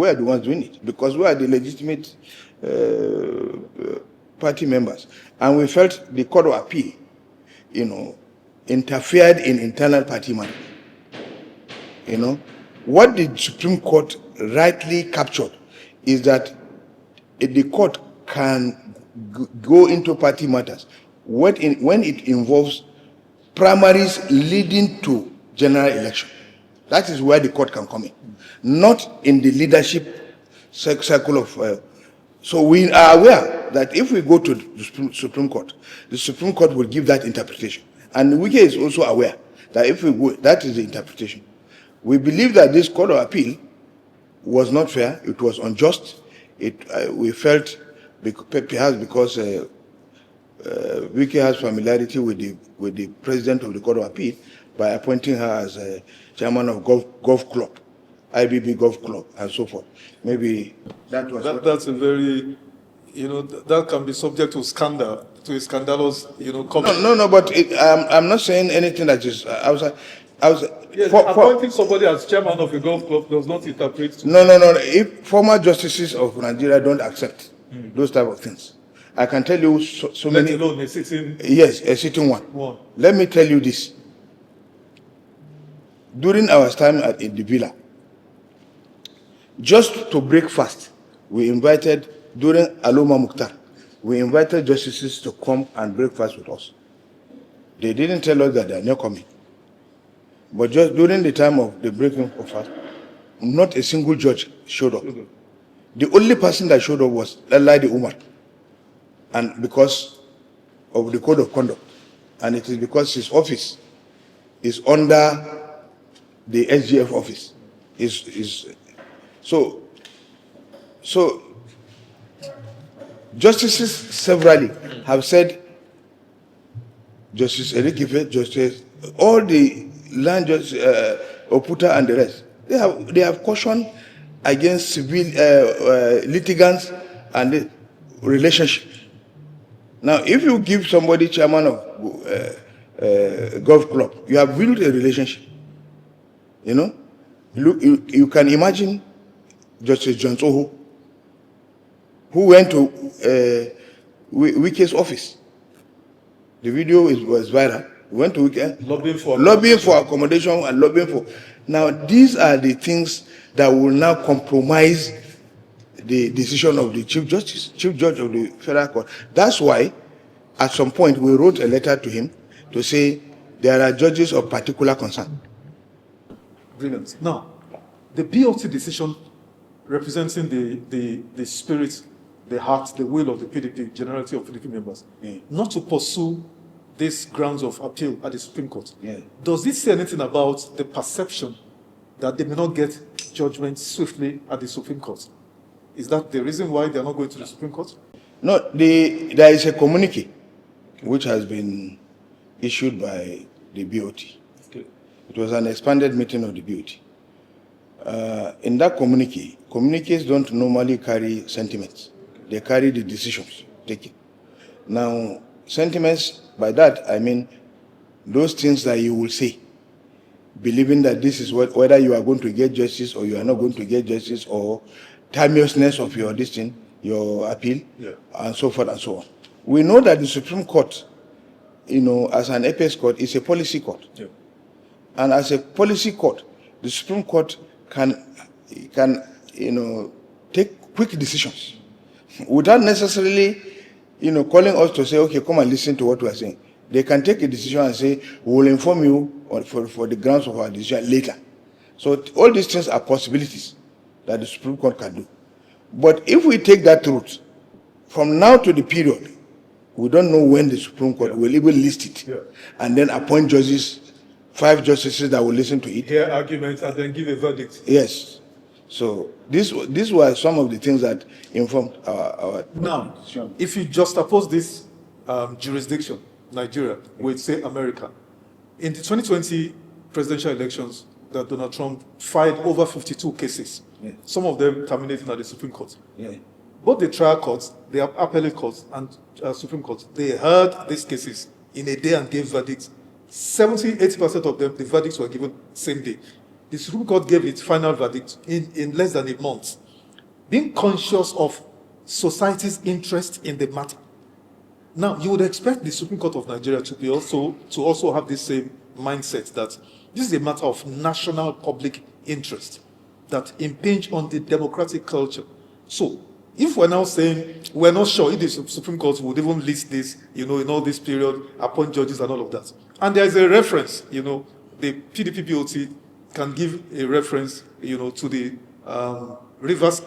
We are the ones doing it because we are the legitimate party members. And we felt the Court of Appeal, interfered in internal party matters. What the Supreme Court rightly captured is that the court can go into party matters when it involves primaries leading to general election. That is where the court can come in, not in the leadership circle of. So we are aware that if we go to the Supreme Court, the Supreme Court will give that interpretation. And Wike is also aware that if we go, that is the interpretation. We believe that this Court of Appeal was not fair, it was unjust. We felt, perhaps because Wike has familiarity with the president of the Court of Appeal by appointing her as a chairman of golf club, IBB Golf Club, and so forth. Maybe that was that's a very, that can be subject to scandal, to a scandalous, comment. No, but I'm not saying anything that is outside. Yes, appointing somebody as chairman of a golf club does not interpret. No. If former justices of Nigeria don't accept those type of things, I can tell you so many. Let alone a sitting. Yes, a sitting one. Let me tell you this. During our time in the villa, just to break fast, we invited, during Aloma Mukhtar, we invited justices to come and break fast with us. They didn't tell us that they are not coming. But just during the time of the breaking of fast, not a single judge showed up. The only person that showed up was Oluwade Umar, and because of the code of conduct, and it is because his office is under the SGF office. So justices severally have said, Justice Erikife, Justice, all the land judges, Oputa and the rest, they have cautioned against civil litigants and the relationship. Now, if you give somebody chairman of golf club, you have built a relationship. You can imagine Justice Tsoho, who went to Wike's office. The video was viral. He went to Wike, lobbying for accommodation and lobbying for. Now, these are the things that will now compromise the decision of the Chief Judge of the Federal Court. That's why, at some point, we wrote a letter to him to say there are judges of particular concern. Brilliant. Now, the BOT decision representing the spirit, the heart, the will of the PDP, generality of PDP members, not to pursue these grounds of appeal at the Supreme Court. Does this say anything about the perception that they may not get judgment swiftly at the Supreme Court? Is that the reason why they are not going to the Supreme Court? No, there is a communique which has been issued by the BOT. Okay. It was an expanded meeting of the BOT. In that communiques don't normally carry sentiments. They carry the decisions taken. Now, sentiments, by that I mean those things that you will say, believing that this is whether you are going to get justice or you are not going to get justice, or timeousness of your your appeal, and so forth and so on. We know that the Supreme Court, as an apex court, is a policy court. Yeah. And as a policy court, the Supreme Court can take quick decisions without necessarily, calling us to say, okay, come and listen to what we are saying. They can take a decision and say, we will inform you for the grounds of our decision later. So all these things are possibilities that the Supreme Court can do. But if we take that route, from now to the period, we don't know when the Supreme Court will even list it, and then appoint judges, 5 justices that will listen to it. Hear arguments and then give a verdict. Yes. So these were some of the things that informed our Now, if you juxtapose this jurisdiction, Nigeria, with, say, America, in the 2020 presidential elections, that Donald Trump filed over 52 cases, some of them terminating at the Supreme Court. Both the trial courts, the appellate courts, and Supreme Court, they heard these cases in a day and gave verdicts. 70-80% of them, the verdicts were given same day. The Supreme Court gave its final verdict in less than a month. being conscious of society's interest in the matter. Now, you would expect the Supreme Court of Nigeria to also have this same mindset that this is a matter of national public interest that impinge on the democratic culture. So, if we're now saying we're not sure if the Supreme Court would even list this, in all this period, appoint judges and all of that, and there is a reference, the PDP BOT can give a reference, to the Rivers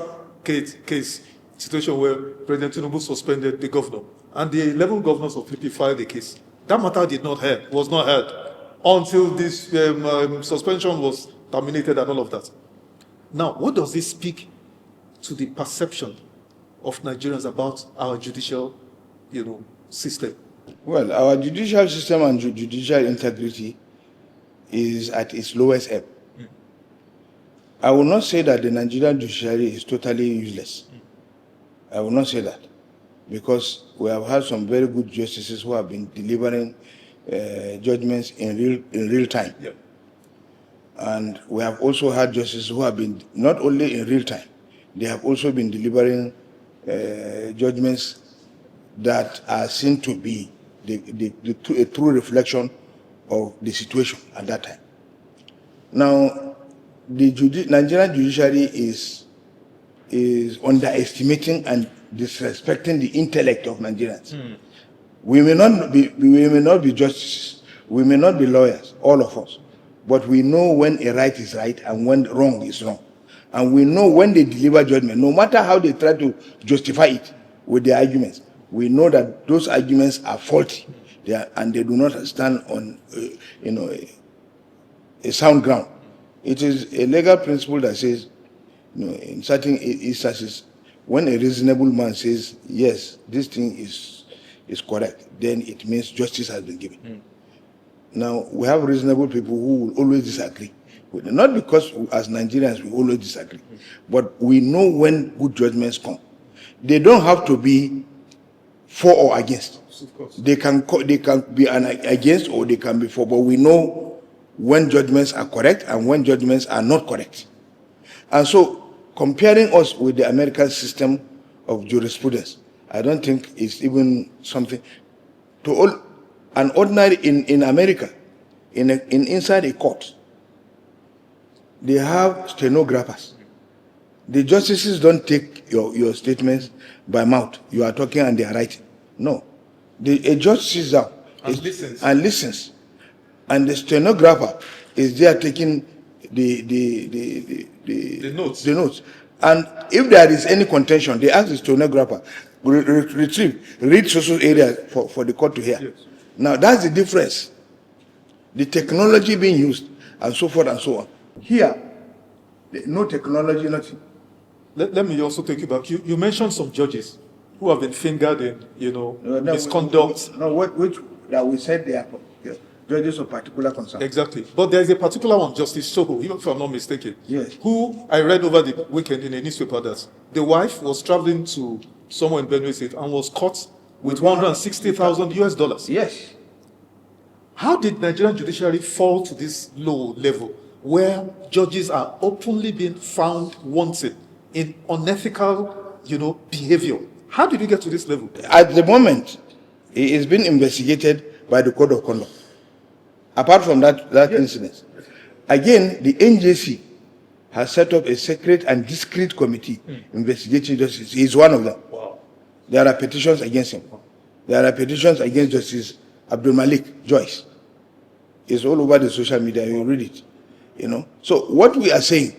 case situation where President Tinubu suspended the governor, and the 11 governors of PDP filed the case. That matter was not heard until this suspension was terminated and all of that. Now, what does this speak to the perception of Nigerians about our judicial, system? Well, our judicial system and judicial integrity is at its lowest ebb. I will not say that the Nigerian judiciary is totally useless. I will not say that, because we have had some very good justices who have been delivering judgments in real time. Yeah. And we have also had justices who have been not only in real time, they have also been delivering judgments that are seen to be a true reflection of the situation at that time. Now, the Nigerian judiciary is underestimating and disrespecting the intellect of Nigerians. We may not be justices, we may not be lawyers, all of us, but we know when a right is right and when wrong is wrong. And we know when they deliver judgment, no matter how they try to justify it with their arguments, we know that those arguments are faulty, and they do not stand on a sound ground. It is a legal principle that says, in certain instances, when a reasonable man says, yes, this thing is correct, then it means justice has been given. Now, we have reasonable people who will always disagree. Not because as Nigerians we always disagree, but we know when good judgments come. They don't have to be for or against. Of course. They can be against or they can be for, but we know when judgments are correct and when judgments are not correct. And so, comparing us with the American system of jurisprudence, I don't think it's even something to all. An ordinary in America, inside a court, they have stenographers. The justices don't take your statements by mouth. You are talking and they are writing. No. A judge sits down and listens. And the stenographer is there taking the notes. And if there is any contention, they ask the stenographer, read social area for the court to hear. Yes. Now that's the difference. The technology being used and so forth and so on. Here, no technology, nothing. Let me also take you back. You mentioned some judges who have been fingered in, misconduct. Which that we said they are judges of particular concern. Exactly. But there is a particular one, Justice Tsoho, even if I'm not mistaken. Yes. Who I read over the weekend in a newspaper that the wife was traveling to somewhere in Benue State and was caught with $160,000. Yes. How did Nigerian judiciary fall to this low level where judges are openly being found wanted in unethical, behavior? How did we get to this level? At the moment, it is being investigated by the Code of Conduct. Apart from that yes. incident. Again, the NJC has set up a secret and discreet committee investigating justice. He is one of them. Wow. There are petitions against him. There are petitions against Justice Abdul Malik Joyce. It's all over the social media. You read it. So what we are saying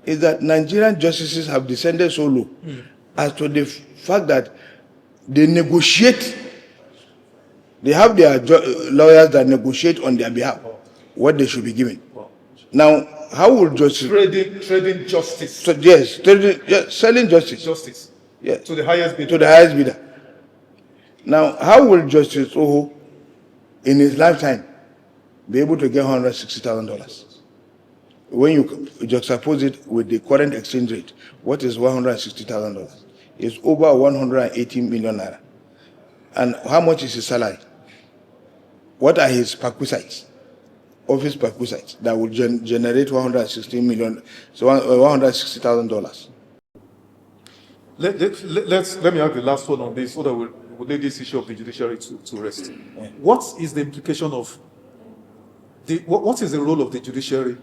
is that Nigerian justices have descended so low as to the fact that they negotiate. They have their lawyers that negotiate on their behalf what they should be given. Now, how will justice... Trading justice. So, yes, selling justice. Justice. Yes. To the highest bidder. To the highest bidder. Now, how will Justice Tsoho, in his lifetime, be able to get $160,000? When you juxtapose it with the current exchange rate, what is $160,000? It's over 180 million naira. And how much is his salary? What are his perquisites, office perquisites, that will generate $160,000? Let me have the last one on this, so that we'll lay this issue of the judiciary to rest. What is the implication of what is the role of the judiciary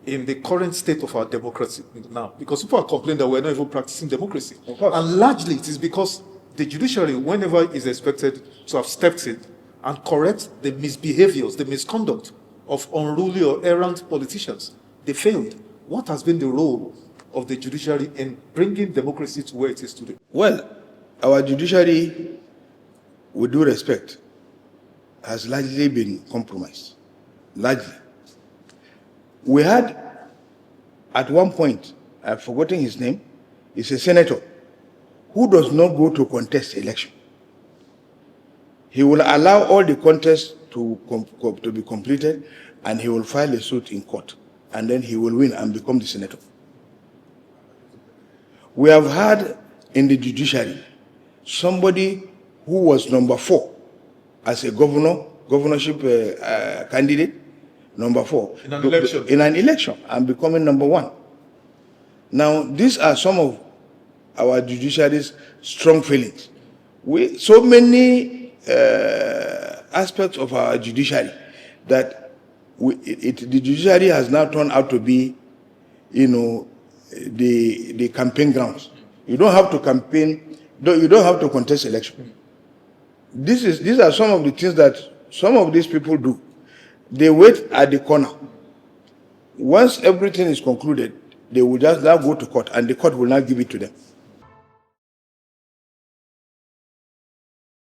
in the current state of our democracy now? Because people are complaining that we're not even practicing democracy. And largely it is because the judiciary, whenever is expected to have stepped in and correct the misbehaviors, the misconduct of unruly or errant politicians, they failed. What has been the role of the judiciary in bringing democracy to where it is today? Well, our judiciary, with due respect, has largely been compromised. Largely. We had, at one point, I've forgotten his name, he's a senator who does not go to contest election. He will allow all the contests to be completed, and he will file a suit in court, and then he will win and become the senator. We have had in the judiciary somebody who was number 4 as a governorship candidate, number 4 in an election, and becoming number 1. Now, these are some of our judiciary's strong feelings. So many aspects of our judiciary that the judiciary has now turned out to be, the campaign grounds. You don't have to campaign, you don't have to contest election. These are some of the things that some of these people do. They wait at the corner. Once everything is concluded, they will just now go to court, and the court will now give it to them.